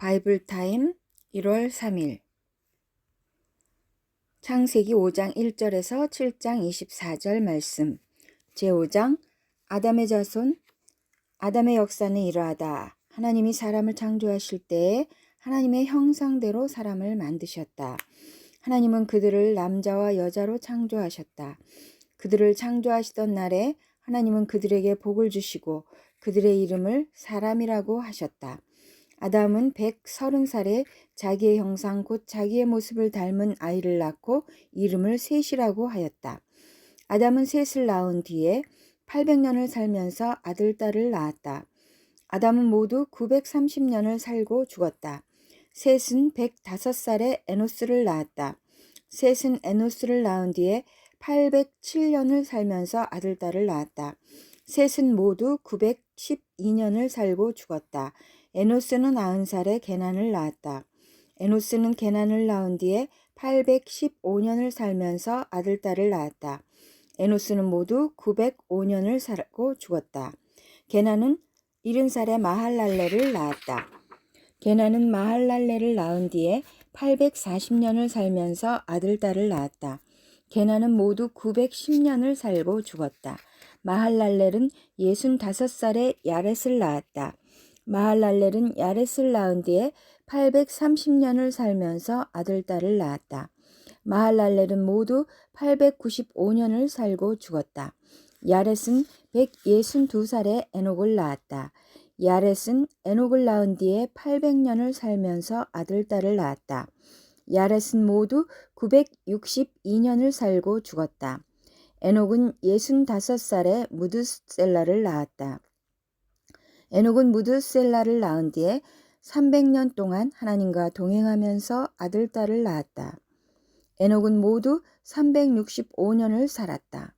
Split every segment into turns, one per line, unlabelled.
바이블 타임 1월 3일 창세기 5장 1절에서 7장 24절 말씀. 제5장 아담의 자손. 아담의 역사는 이러하다. 하나님이 사람을 창조하실 때에 하나님의 형상대로 사람을 만드셨다. 하나님은 그들을 남자와 여자로 창조하셨다. 그들을 창조하시던 날에 하나님은 그들에게 복을 주시고 그들의 이름을 사람이라고 하셨다. 아담은 130살에 자기의 형상 곧 자기의 모습을 닮은 아이를 낳고 이름을 셋이라고 하였다. 아담은 셋을 낳은 뒤에 800년을 살면서 아들, 딸을 낳았다. 아담은 모두 930년을 살고 죽었다. 셋은 105살에 에노스를 낳았다. 셋은 에노스를 낳은 뒤에 807년을 살면서 아들, 딸을 낳았다. 셋은 모두 912년을 살고 죽었다. 에노스는 90살에 게난을 낳았다. 에노스는 게난을 낳은 뒤에 815년을 살면서 아들, 딸을 낳았다. 에노스는 모두 905년을 살고 죽었다. 게난은 70살에 마할랄레를 낳았다. 게난은 마할랄레를 낳은 뒤에 840년을 살면서 아들, 딸을 낳았다. 게난은 모두 910년을 살고 죽었다. 마할랄렐은 65살에 야렛을 낳았다. 마할랄렐은 야렛을 낳은 뒤에 830년을 살면서 아들, 딸을 낳았다. 마할랄렐은 모두 895년을 살고 죽었다. 야렛은 162살에 에녹을 낳았다. 야렛은 에녹을 낳은 뒤에 800년을 살면서 아들, 딸을 낳았다. 야렛은 모두 962년을 살고 죽었다. 에녹은 65살에 무드셀라를 낳았다. 에녹은 무드셀라를 낳은 뒤에 300년 동안 하나님과 동행하면서 아들, 딸을 낳았다. 에녹은 모두 365년을 살았다.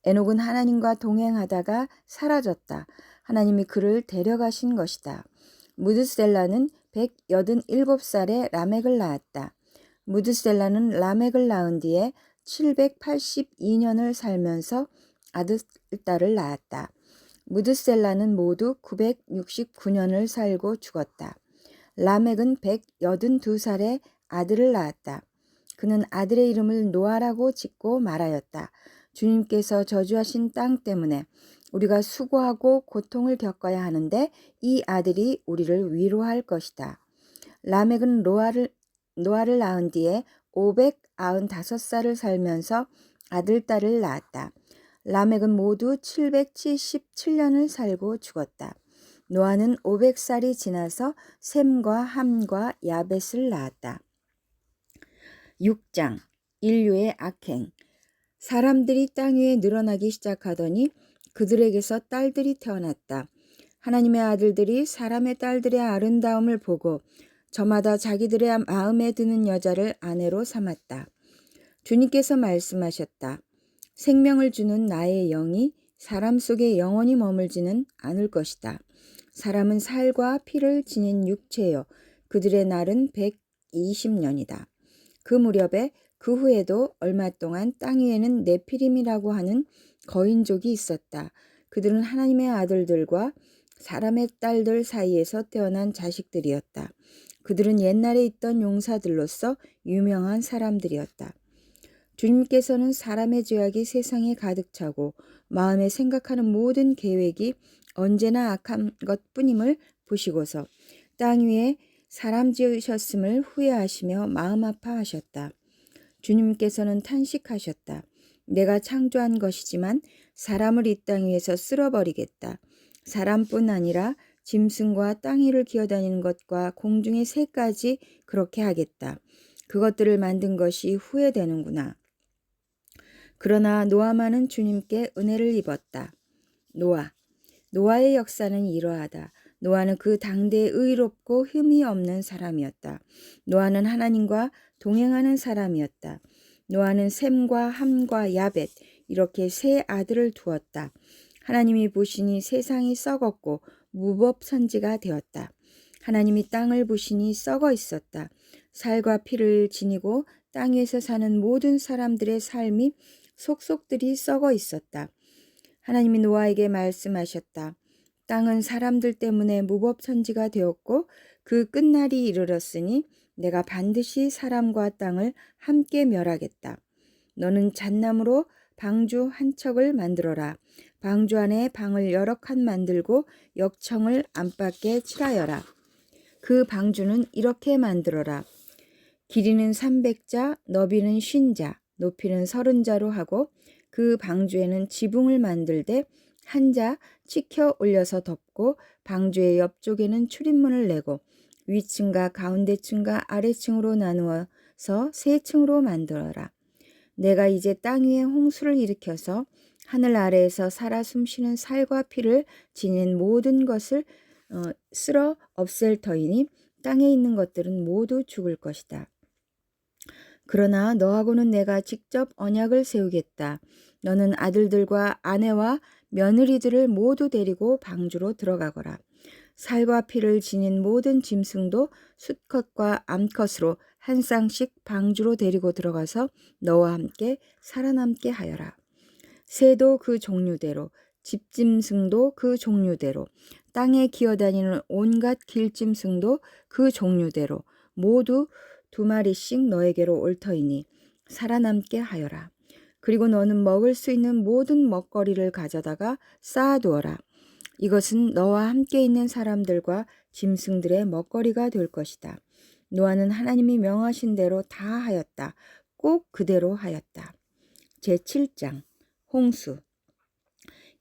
에녹은 하나님과 동행하다가 사라졌다. 하나님이 그를 데려가신 것이다. 무드셀라는 187살에 라멕을 낳았다. 무드셀라는 라멕을 낳은 뒤에 782년을 살면서 아들, 딸을 낳았다. 무드셀라는 모두 969년을 살고 죽었다. 라멕은 182살에 아들을 낳았다. 그는 아들의 이름을 노아라고 짓고 말하였다. 주님께서 저주하신 땅 때문에 우리가 수고하고 고통을 겪어야 하는데 이 아들이 우리를 위로할 것이다. 라멕은 노아를 낳은 뒤에 595살을 살면서 아들, 딸을 낳았다. 라멕은 모두 777년을 살고 죽었다. 노아는 500살이 지나서 셈과 함과 야벳을 낳았다. 6장 인류의 악행. 사람들이 땅 위에 늘어나기 시작하더니 그들에게서 딸들이 태어났다. 하나님의 아들들이 사람의 딸들의 아름다움을 보고 저마다 자기들의 마음에 드는 여자를 아내로 삼았다. 주님께서 말씀하셨다. 생명을 주는 나의 영이 사람 속에 영원히 머물지는 않을 것이다. 사람은 살과 피를 지닌 육체요. 그들의 날은 120년이다. 그 무렵에 그 후에도 얼마 동안 땅 위에는 네피림이라고 하는 거인족이 있었다. 그들은 하나님의 아들들과 사람의 딸들 사이에서 태어난 자식들이었다. 그들은 옛날에 있던 용사들로서 유명한 사람들이었다. 주님께서는 사람의 죄악이 세상에 가득 차고 마음에 생각하는 모든 계획이 언제나 악한 것뿐임을 보시고서 땅 위에 사람 지으셨음을 후회하시며 마음 아파하셨다. 주님께서는 탄식하셨다. 내가 창조한 것이지만 사람을 이 땅 위에서 쓸어버리겠다. 사람뿐 아니라 짐승과 땅 위를 기어다니는 것과 공중의 새까지 그렇게 하겠다. 그것들을 만든 것이 후회되는구나. 그러나 노아만은 주님께 은혜를 입었다. 노아의 역사는 이러하다. 노아는 그 당대에 의롭고 흠이 없는 사람이었다. 노아는 하나님과 동행하는 사람이었다. 노아는 셈과 함과 야벳 이렇게 세 아들을 두었다. 하나님이 보시니 세상이 썩었고 무법천지가 되었다. 하나님이 땅을 보시니 썩어 있었다. 살과 피를 지니고 땅 위에서 사는 모든 사람들의 삶이 속속들이 썩어 있었다. 하나님이 노아에게 말씀하셨다. 땅은 사람들 때문에 무법천지가 되었고 그 끝날이 이르렀으니 내가 반드시 사람과 땅을 함께 멸하겠다. 너는 잣나무로 방주 한 척을 만들어라. 방주 안에 방을 여러 칸 만들고 역청을 안팎에 칠하여라. 그 방주는 이렇게 만들어라. 길이는 300자, 너비는 50자, 높이는 30자로 하고 그 방주에는 지붕을 만들되 한 자 치켜 올려서 덮고 방주의 옆쪽에는 출입문을 내고 위층과 가운데층과 아래층으로 나누어서 세 층으로 만들어라. 내가 이제 땅 위에 홍수를 일으켜서 하늘 아래에서 살아 숨쉬는 살과 피를 지닌 모든 것을 쓸어 없앨 터이니 땅에 있는 것들은 모두 죽을 것이다. 그러나 너하고는 내가 직접 언약을 세우겠다. 너는 아들들과 아내와 며느리들을 모두 데리고 방주로 들어가거라. 살과 피를 지닌 모든 짐승도 수컷과 암컷으로 한 쌍씩 방주로 데리고 들어가서 너와 함께 살아남게 하여라. 새도 그 종류대로, 집짐승도 그 종류대로, 땅에 기어다니는 온갖 길짐승도 그 종류대로 모두 2마리씩 너에게로 올 터이니 살아남게 하여라. 그리고 너는 먹을 수 있는 모든 먹거리를 가져다가 쌓아두어라. 이것은 너와 함께 있는 사람들과 짐승들의 먹거리가 될 것이다. 노아는 하나님이 명하신 대로 다 하였다. 꼭 그대로 하였다. 제7장 홍수.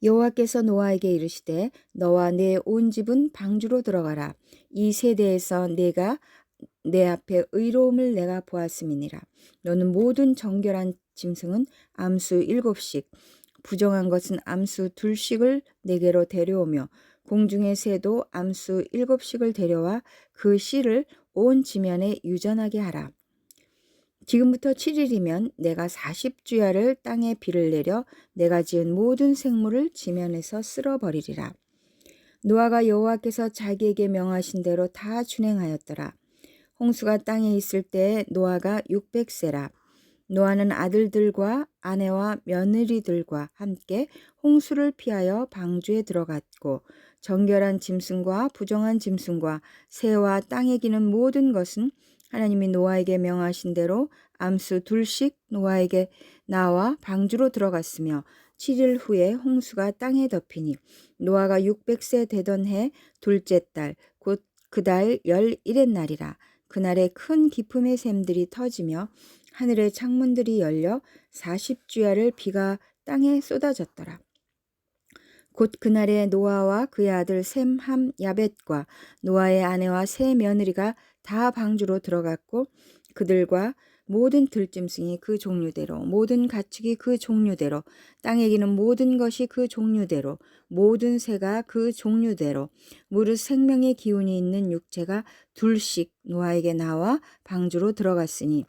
여호와께서 노아에게 이르시되 너와 내 온 집은 방주로 들어가라. 이 세대에서 내가 내 앞에 의로움을 내가 보았음이니라. 너는 모든 정결한 짐승은 암수 7씩, 부정한 것은 암수 2씩을 내게로 데려오며 공중의 새도 암수 7씩을 데려와 그 씨를 온 지면에 유전하게 하라. 지금부터 7일이면 내가 40주야를 땅에 비를 내려 내가 지은 모든 생물을 지면에서 쓸어버리리라. 노아가 여호와께서 자기에게 명하신 대로 다 준행하였더라. 홍수가 땅에 있을 때에 노아가 600세라. 노아는 아들들과 아내와 며느리들과 함께 홍수를 피하여 방주에 들어갔고 정결한 짐승과 부정한 짐승과 새와 땅에 기는 모든 것은 하나님이 노아에게 명하신 대로 암수 2씩 노아에게 나와 방주로 들어갔으며 7일 후에 홍수가 땅에 덮이니 노아가 600세 되던 해 둘째 달 곧 그 달 11의 날이라. 그날에 큰 기품의 샘들이 터지며 하늘의 창문들이 열려 40주야를 비가 땅에 쏟아졌더라. 곧 그날에 노아와 그의 아들 셈, 함, 야벳과 노아의 아내와 세 며느리가 다 방주로 들어갔고 그들과 모든 들짐승이 그 종류대로, 모든 가축이 그 종류대로, 땅에 기는 모든 것이 그 종류대로, 모든 새가 그 종류대로, 무릇 생명의 기운이 있는 육체가 2씩 노아에게 나와 방주로 들어갔으니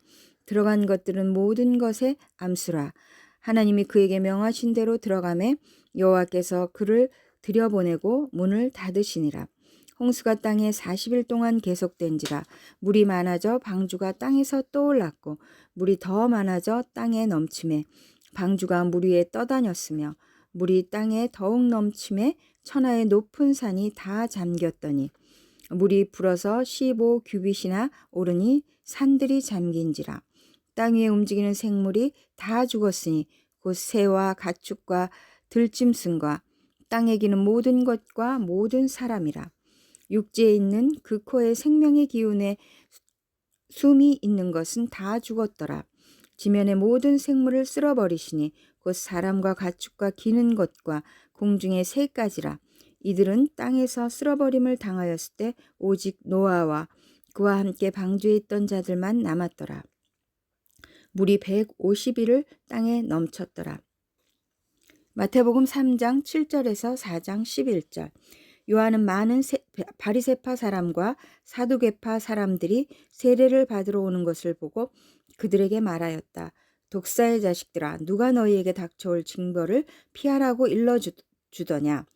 들어간 것들은 모든 것의 암수라. 하나님이 그에게 명하신 대로 들어가매 여호와께서 그를 들여보내고 문을 닫으시니라. 홍수가 땅에 40일 동안 계속된지라. 물이 많아져 방주가 땅에서 떠올랐고 물이 더 많아져 땅에 넘침에 방주가 물 위에 떠다녔으며 물이 땅에 더욱 넘침에 천하의 높은 산이 다 잠겼더니 물이 불어서 15규빗이나 오르니 산들이 잠긴지라. 땅 위에 움직이는 생물이 다 죽었으니 곧 새와 가축과 들짐승과 땅에 기는 모든 것과 모든 사람이라. 육지에 있는 그 코에 생명의 기운에 숨이 있는 것은 다 죽었더라. 지면의 모든 생물을 쓸어버리시니 곧 사람과 가축과 기는 것과 공중의 새까지라. 이들은 땅에서 쓸어버림을 당하였을 때 오직 노아와 그와 함께 방주에 있던 자들만 남았더라. 물이 150일을 땅에 넘쳤더라. 마태복음 3장 7절에서 4장 11절. 요한은 많은 바리새파 사람과 사두개파 사람들이 세례를 받으러 오는 것을 보고 그들에게 말하였다. 독사의 자식들아, 누가 너희에게 닥쳐올 징벌을 피하라고 일러주더냐.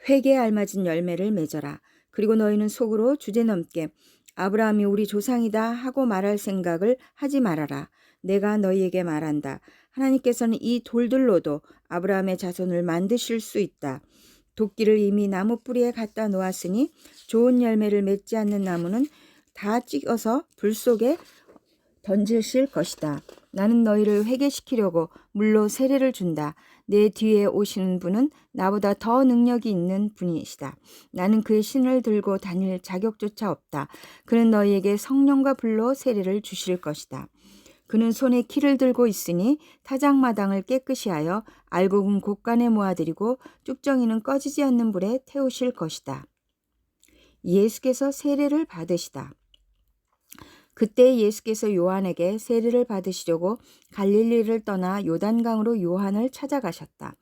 회개에 알맞은 열매를 맺어라. 그리고 너희는 속으로 주제넘게 아브라함이 우리 조상이다 하고 말할 생각을 하지 말아라. 내가 너희에게 말한다. 하나님께서는 이 돌들로도 아브라함의 자손을 만드실 수 있다. 도끼를 이미 나무 뿌리에 갖다 놓았으니 좋은 열매를 맺지 않는 나무는 다 찍어서 불 속에 던지실 것이다. 나는 너희를 회개시키려고 물로 세례를 준다. 내 뒤에 오시는 분은 나보다 더 능력이 있는 분이시다. 나는 그의 신을 들고 다닐 자격조차 없다. 그는 너희에게 성령과 불로 세례를 주실 것이다. 그는 손에 키를 들고 있으니 타작마당을 깨끗이 하여 알곡은 곳간에 모아드리고 쭉정이는 꺼지지 않는 불에 태우실 것이다. 예수께서 세례를 받으시다. 그때 예수께서 요한에게 세례를 받으시려고 갈릴리를 떠나 요단강으로 요한을 찾아가셨다.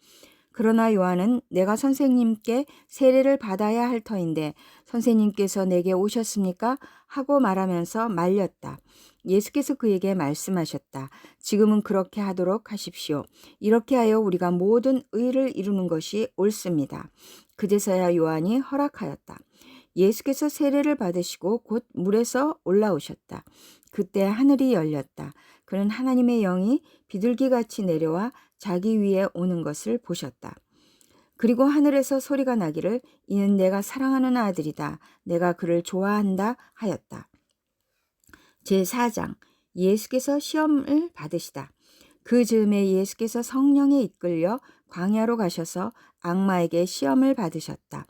그러나 요한은 내가 선생님께 세례를 받아야 할 터인데 선생님께서 내게 오셨습니까? 하고 말하면서 말렸다. 예수께서 그에게 말씀하셨다. 지금은 그렇게 하도록 하십시오. 이렇게 하여 우리가 모든 의를 이루는 것이 옳습니다. 그제서야 요한이 허락하였다. 예수께서 세례를 받으시고 곧 물에서 올라오셨다. 그때 하늘이 열렸다. 그는 하나님의 영이 비둘기같이 내려와 자기 위에 오는 것을 보셨다. 그리고 하늘에서 소리가 나기를 이는 내가 사랑하는 아들이다. 내가 그를 좋아한다 하였다. 제4장 예수께서 시험을 받으시다. 그 즈음에 예수께서 성령에 이끌려 광야로 가셔서 악마에게 시험을 받으셨다.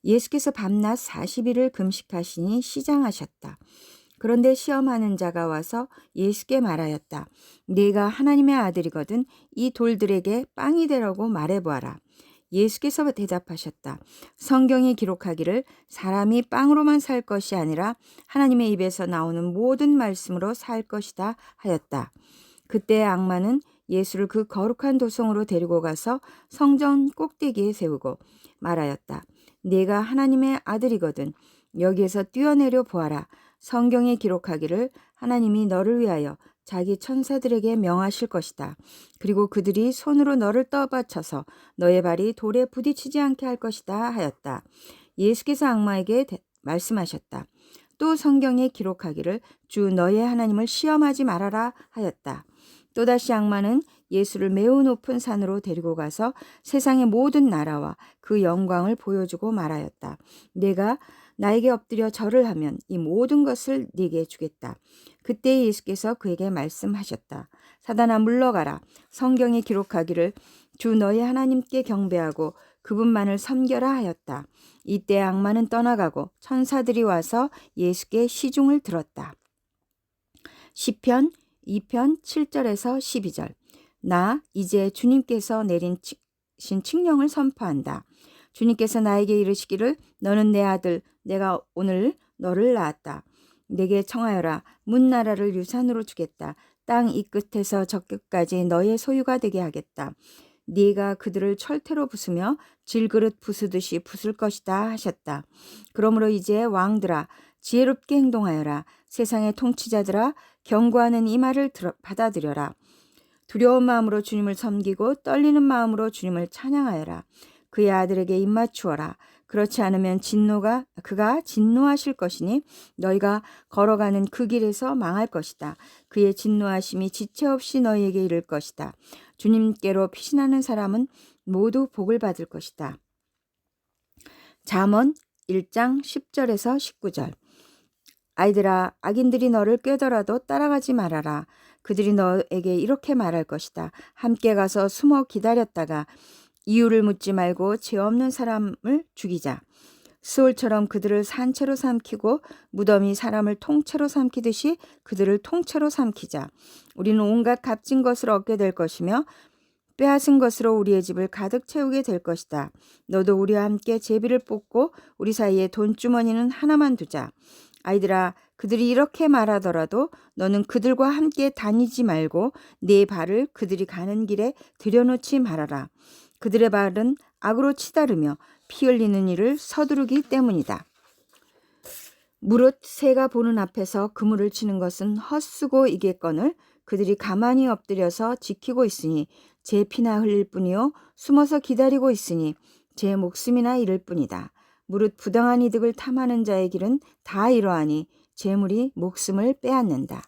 예수께서 밤낮 40일을 금식하시니 시장하셨다. 그런데 시험하는 자가 와서 예수께 말하였다. 네가 하나님의 아들이거든 이 돌들에게 빵이 되라고 말해보아라. 예수께서 대답하셨다. 성경에 기록하기를 사람이 빵으로만 살 것이 아니라 하나님의 입에서 나오는 모든 말씀으로 살 것이다 하였다. 그때 악마는 예수를 그 거룩한 도성으로 데리고 가서 성전 꼭대기에 세우고 말하였다. 네가 하나님의 아들이거든 여기에서 뛰어내려 보아라. 성경에 기록하기를 하나님이 너를 위하여 자기 천사들에게 명하실 것이다. 그리고 그들이 손으로 너를 떠받쳐서 너의 발이 돌에 부딪히지 않게 할 것이다 하였다. 예수께서 악마에게 말씀하셨다. 또 성경에 기록하기를 주 너의 하나님을 시험하지 말아라 하였다. 또다시 악마는 예수를 매우 높은 산으로 데리고 가서 세상의 모든 나라와 그 영광을 보여주고 말하였다. 내가 나에게 엎드려 절을 하면 이 모든 것을 네게 주겠다. 그때 예수께서 그에게 말씀하셨다. 사단아 물러가라. 성경에 기록하기를 주 너의 하나님께 경배하고 그분만을 섬겨라 하였다. 이때 악마는 떠나가고 천사들이 와서 예수께 시중을 들었다. 시편 2편 7절에서 12절. 나 이제 주님께서 내린 칙령을 선포한다. 주님께서 나에게 이르시기를 너는 내 아들 내가 오늘 너를 낳았다. 내게 청하여라. 문 나라를 유산으로 주겠다. 땅 이 끝에서 저 끝까지 너의 소유가 되게 하겠다. 네가 그들을 철퇴로 부수며 질그릇 부수듯이 부술 것이다 하셨다. 그러므로 이제 왕들아 지혜롭게 행동하여라. 세상의 통치자들아 경고하는 이 말을 받아들여라. 두려운 마음으로 주님을 섬기고 떨리는 마음으로 주님을 찬양하여라. 그의 아들에게 입맞추어라. 그렇지 않으면 그가 진노하실 것이니 너희가 걸어가는 그 길에서 망할 것이다. 그의 진노하심이 지체 없이 너희에게 이를 것이다. 주님께로 피신하는 사람은 모두 복을 받을 것이다. 잠언 1장 10절에서 19절. 아이들아 악인들이 너를 꾀더라도 따라가지 말아라. 그들이 너에게 이렇게 말할 것이다. 함께 가서 숨어 기다렸다가 이유를 묻지 말고 죄 없는 사람을 죽이자. 수월처럼 그들을 산채로 삼키고 무덤이 사람을 통째로 삼키듯이 그들을 통째로 삼키자. 우리는 온갖 값진 것을 얻게 될 것이며 빼앗은 것으로 우리의 집을 가득 채우게 될 것이다. 너도 우리와 함께 제비를 뽑고 우리 사이에 돈주머니는 하나만 두자. 아이들아 그들이 이렇게 말하더라도 너는 그들과 함께 다니지 말고 네 발을 그들이 가는 길에 들여놓지 말아라. 그들의 발은 악으로 치다르며 피 흘리는 일을 서두르기 때문이다. 무릇 새가 보는 앞에서 그물을 치는 것은 헛수고 이겠거늘 그들이 가만히 엎드려서 지키고 있으니 제 피나 흘릴 뿐이요 숨어서 기다리고 있으니 제 목숨이나 잃을 뿐이다. 무릇 부당한 이득을 탐하는 자의 길은 다 이러하니 재물이 목숨을 빼앗는다.